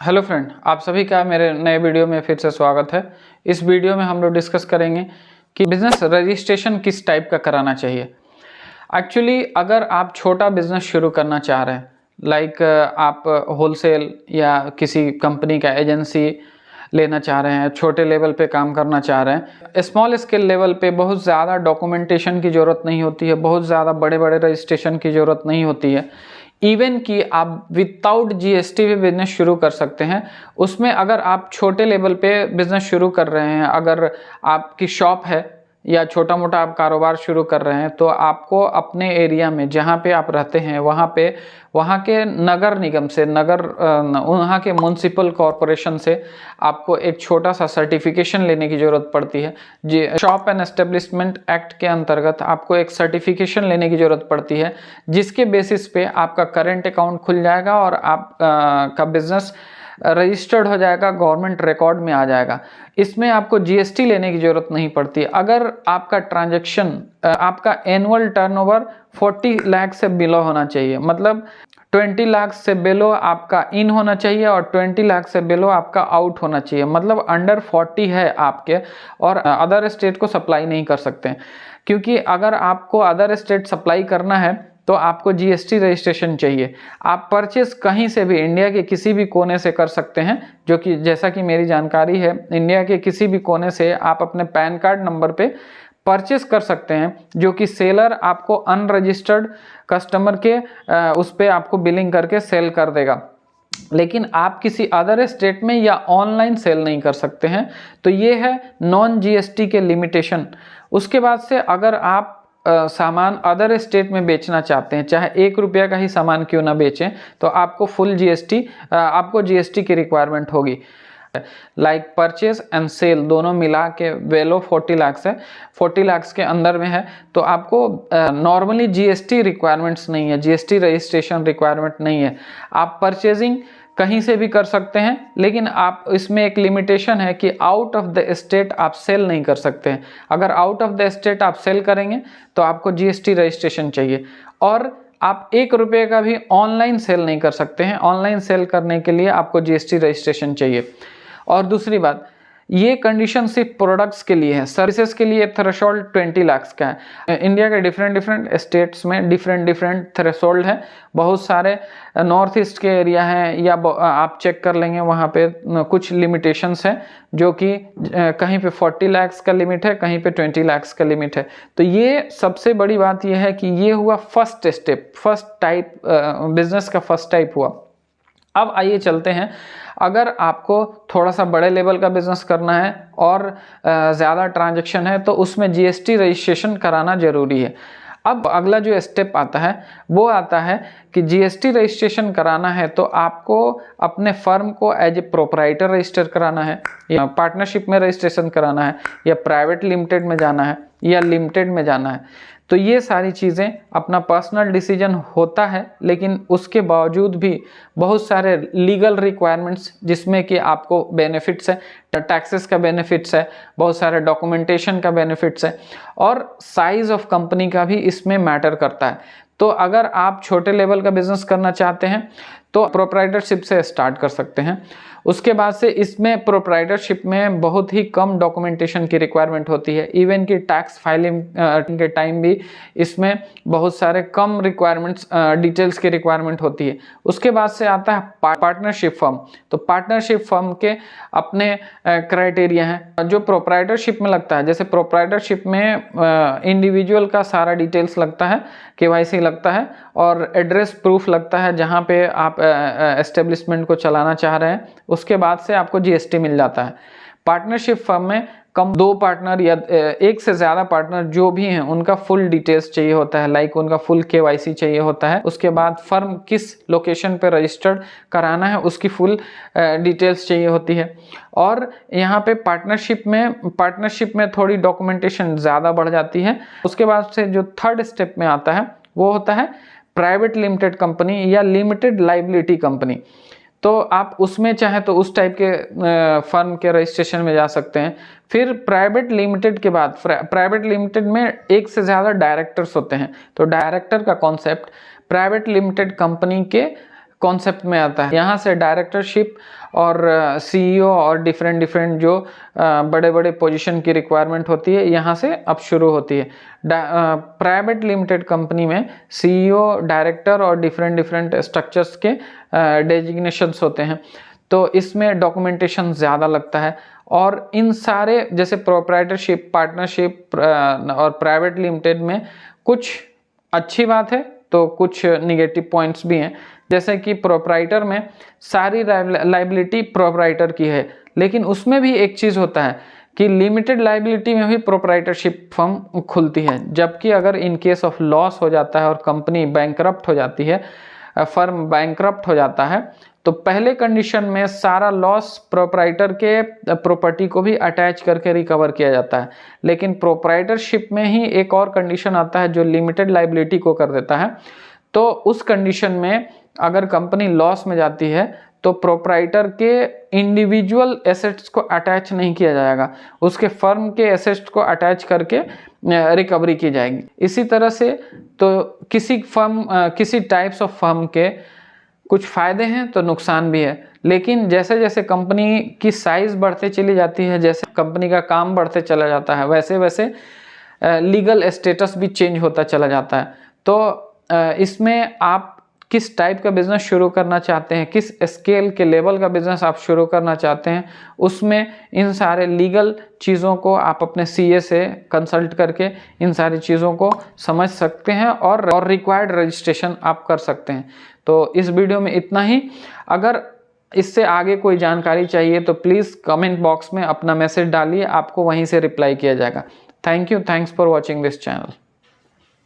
Hello friend, आप सभी का मेरे नए वीडियो में फिर से स्वागत है। इस वीडियो में हम लोग डिस्कस करेंगे कि बिज़नेस रजिस्ट्रेशन किस टाइप का कराना चाहिए। एक्चुअली अगर आप छोटा बिज़नेस शुरू करना चाह रहे हैं, लाइक आप होलसेल या किसी कंपनी का एजेंसी लेना चाह रहे हैं, छोटे लेवल पे काम करना चाह रहे हैं, स्मॉल स्केल लेवल पे बहुत ज़्यादा डॉक्यूमेंटेशन की ज़रूरत नहीं होती है, बहुत ज़्यादा बड़े बड़े रजिस्ट्रेशन की ज़रूरत नहीं होती है। इवन कि आप विदाउट जीएसटी भी बिजनेस शुरू कर सकते हैं। उसमें अगर आप छोटे लेवल पे बिजनेस शुरू कर रहे हैं, अगर आपकी शॉप है या छोटा मोटा आप कारोबार शुरू कर रहे हैं, तो आपको अपने एरिया में जहाँ पे आप रहते हैं वहाँ के नगर निगम से वहाँ के म्युनिसिपल कॉरपोरेशन से आपको एक छोटा सा सर्टिफिकेशन लेने की ज़रूरत पड़ती है। जी, शॉप एंड एस्टेब्लिशमेंट एक्ट के अंतर्गत आपको एक सर्टिफिकेशन लेने की ज़रूरत पड़ती है, जिसके बेसिस पे आपका करेंट अकाउंट खुल जाएगा और आप का बिजनेस रजिस्टर्ड हो जाएगा, गवर्नमेंट रिकॉर्ड में आ जाएगा। इसमें आपको जीएसटी लेने की ज़रूरत नहीं पड़ती। अगर आपका ट्रांजैक्शन, आपका एनुअल टर्नओवर 40 लाख से बिलो होना चाहिए, मतलब 20 लाख से बिलो आपका इन होना चाहिए और 20 लाख से बिलो आपका आउट होना चाहिए, मतलब अंडर 40 है आपके, और अदर स्टेट को सप्लाई नहीं कर सकते हैं। क्योंकि अगर आपको अदर स्टेट सप्लाई करना है तो आपको जीएसटी रजिस्ट्रेशन चाहिए। आप परचेस कहीं से भी, इंडिया के किसी भी कोने से कर सकते हैं, जो कि जैसा कि मेरी जानकारी है, इंडिया के किसी भी कोने से आप अपने पैन कार्ड नंबर पे परचेस कर सकते हैं, जो कि सेलर आपको अनरजिस्टर्ड कस्टमर के उस पर आपको बिलिंग करके सेल कर देगा। लेकिन आप किसी अदर स्टेट में या ऑनलाइन सेल नहीं कर सकते हैं। तो ये है नॉन जीएसटी के लिमिटेशन। उसके बाद से अगर आप सामान अदर स्टेट में बेचना चाहते हैं, चाहे 1 रुपया का ही सामान क्यों ना बेचें, तो आपको फुल जीएसटी, आपको जीएसटी की रिक्वायरमेंट होगी। लाइक परचेज एंड सेल दोनों मिला के वेलो 40 लाख है, 40 लाख के अंदर में है, तो आपको नॉर्मली जीएसटी रिक्वायरमेंट्स नहीं है, जीएसटी रजिस्ट्रेशन रिक्वायरमेंट नहीं है। आप परचेजिंग कहीं से भी कर सकते हैं, लेकिन आप इसमें एक लिमिटेशन है कि आउट ऑफ द स्टेट आप सेल नहीं कर सकते हैं। अगर आउट ऑफ द स्टेट आप सेल करेंगे तो आपको जीएसटी रजिस्ट्रेशन चाहिए। और आप 1 रुपये का भी ऑनलाइन सेल नहीं कर सकते हैं। ऑनलाइन सेल करने के लिए आपको जीएसटी रजिस्ट्रेशन चाहिए। और दूसरी बात, ये कंडीशन सिर्फ प्रोडक्ट्स के लिए है, सर्विसेज के लिए थ्रेशोल्ड 20 लाख का है। इंडिया के डिफरेंट स्टेट्स में डिफरेंट थ्रेशोल्ड है। बहुत सारे नॉर्थ ईस्ट के एरिया हैं, या आप चेक कर लेंगे, वहाँ पे कुछ लिमिटेशंस हैं, जो कि कहीं पे 40 लाख का लिमिट है, कहीं पे 20 लाख का लिमिट है। तो ये सबसे बड़ी बात ये है कि ये हुआ first step, first type, business का फर्स्ट टाइप हुआ। अब आइए चलते हैं, अगर आपको थोड़ा सा बड़े लेवल का बिजनेस करना है और ज़्यादा ट्रांजैक्शन है, तो उसमें जीएसटी रजिस्ट्रेशन कराना ज़रूरी है। अब अगला जो स्टेप आता है वो आता है कि जीएसटी रजिस्ट्रेशन कराना है तो आपको अपने फर्म को एज ए प्रोप्राइटर रजिस्टर कराना है, या पार्टनरशिप में रजिस्ट्रेशन कराना है, या प्राइवेट लिमिटेड में जाना है, या लिमिटेड में जाना है। तो ये सारी चीज़ें अपना पर्सनल डिसीजन होता है, लेकिन उसके बावजूद भी बहुत सारे लीगल रिक्वायरमेंट्स, जिसमें कि आपको बेनिफिट्स है, टैक्सेस का बेनिफिट्स है, बहुत सारे डॉक्यूमेंटेशन का बेनिफिट्स है, और साइज़ ऑफ कंपनी का भी इसमें मैटर करता है। तो अगर आप छोटे लेवल का बिजनेस करना चाहते हैं तो प्रोप्राइटरशिप से स्टार्ट कर सकते हैं। उसके बाद से इसमें प्रोप्राइटरशिप में बहुत ही कम डॉक्यूमेंटेशन की रिक्वायरमेंट होती है। इवन कि टैक्स फाइलिंग के टाइम भी इसमें बहुत सारे कम रिक्वायरमेंट्स, डिटेल्स की रिक्वायरमेंट होती है। उसके बाद से आता है पार्टनरशिप फर्म। तो पार्टनरशिप फर्म के अपने क्राइटेरिया हैं जो प्रोप्राइटरशिप में लगता है। जैसे प्रोप्राइटरशिप में इंडिविजुअल का सारा डिटेल्स लगता है, केवाईसी लगता है, और एड्रेस प्रूफ लगता है जहाँ पे आप एस्टेब्लिशमेंट को चलाना चाह रहे हैं। उसके बाद से आपको जीएसटी मिल जाता है। पार्टनरशिप फर्म में कम 2 पार्टनर या 1 से ज़्यादा पार्टनर जो भी हैं, उनका फुल डिटेल्स चाहिए होता है, लाइक उनका फुल केवाईसी चाहिए होता है। उसके बाद फर्म किस लोकेशन पे रजिस्टर्ड कराना है उसकी फुल डिटेल्स चाहिए होती है। और यहाँ पे पार्टनरशिप में थोड़ी डॉक्यूमेंटेशन ज़्यादा बढ़ जाती है। उसके बाद से जो थर्ड स्टेप में आता है वो होता है प्राइवेट लिमिटेड कंपनी या लिमिटेड लाइबिलिटी कंपनी। तो आप उसमें चाहे तो उस टाइप के फर्म के रजिस्ट्रेशन में जा सकते हैं। फिर प्राइवेट लिमिटेड के बाद, प्राइवेट लिमिटेड में 1 से ज़्यादा डायरेक्टर्स होते हैं। तो डायरेक्टर का कॉन्सेप्ट प्राइवेट लिमिटेड कंपनी के कॉन्सेप्ट में आता है। यहाँ से डायरेक्टरशिप और सीईओ और डिफरेंट जो बड़े बड़े पोजीशन की रिक्वायरमेंट होती है, यहाँ से अब शुरू होती है। प्राइवेट लिमिटेड कंपनी में सीईओ, डायरेक्टर और डिफरेंट स्ट्रक्चर्स के डेजिग्नेशंस होते हैं, तो इसमें डॉक्यूमेंटेशन ज़्यादा लगता है। और इन सारे जैसे प्रोप्राइटरशिप, पार्टनरशिप और प्राइवेट लिमिटेड में कुछ अच्छी बात है तो कुछ निगेटिव पॉइंट्स भी हैं। जैसे कि प्रोप्राइटर में सारी लाइबिलिटी प्रोप्राइटर की है, लेकिन उसमें भी एक चीज़ होता है कि लिमिटेड लाइबिलिटी में भी प्रोप्राइटरशिप फर्म खुलती है, जबकि अगर इन केस ऑफ लॉस हो जाता है और कंपनी बैंकरप्ट हो जाती है, फर्म बैंकरप्ट हो जाता है, तो पहले कंडीशन में सारा लॉस प्रोप्राइटर के प्रॉपर्टी को भी अटैच करके रिकवर किया जाता है। लेकिन प्रोप्राइटरशिप में ही एक और कंडीशन आता है जो लिमिटेड लाइबिलिटी को कर देता है। तो उस कंडीशन में अगर कंपनी लॉस में जाती है तो प्रोप्राइटर के इंडिविजुअल एसेट्स को अटैच नहीं किया जाएगा, उसके फर्म के एसेट्स को अटैच करके रिकवरी की जाएगी। इसी तरह से तो किसी टाइप्स ऑफ फर्म के कुछ फ़ायदे हैं तो नुकसान भी है, लेकिन जैसे जैसे कंपनी की साइज़ बढ़ते चली जाती है, जैसे कंपनी का काम बढ़ते चला जाता है, वैसे वैसे लीगल स्टेटस भी चेंज होता चला जाता है। तो इसमें आप किस टाइप का बिज़नेस शुरू करना चाहते हैं, किस स्केल के लेवल का बिज़नेस आप शुरू करना चाहते हैं, उसमें इन सारे लीगल चीज़ों को आप अपने सीए से कंसल्ट करके इन सारी चीज़ों को समझ सकते हैं और रिक्वायर्ड रजिस्ट्रेशन आप कर सकते हैं। तो इस वीडियो में इतना ही। अगर इससे आगे कोई जानकारी चाहिए तो प्लीज़ कमेंट बॉक्स में अपना मैसेज डालिए, आपको वहीं से रिप्लाई किया जाएगा। Thank you, thanks for watching this channel.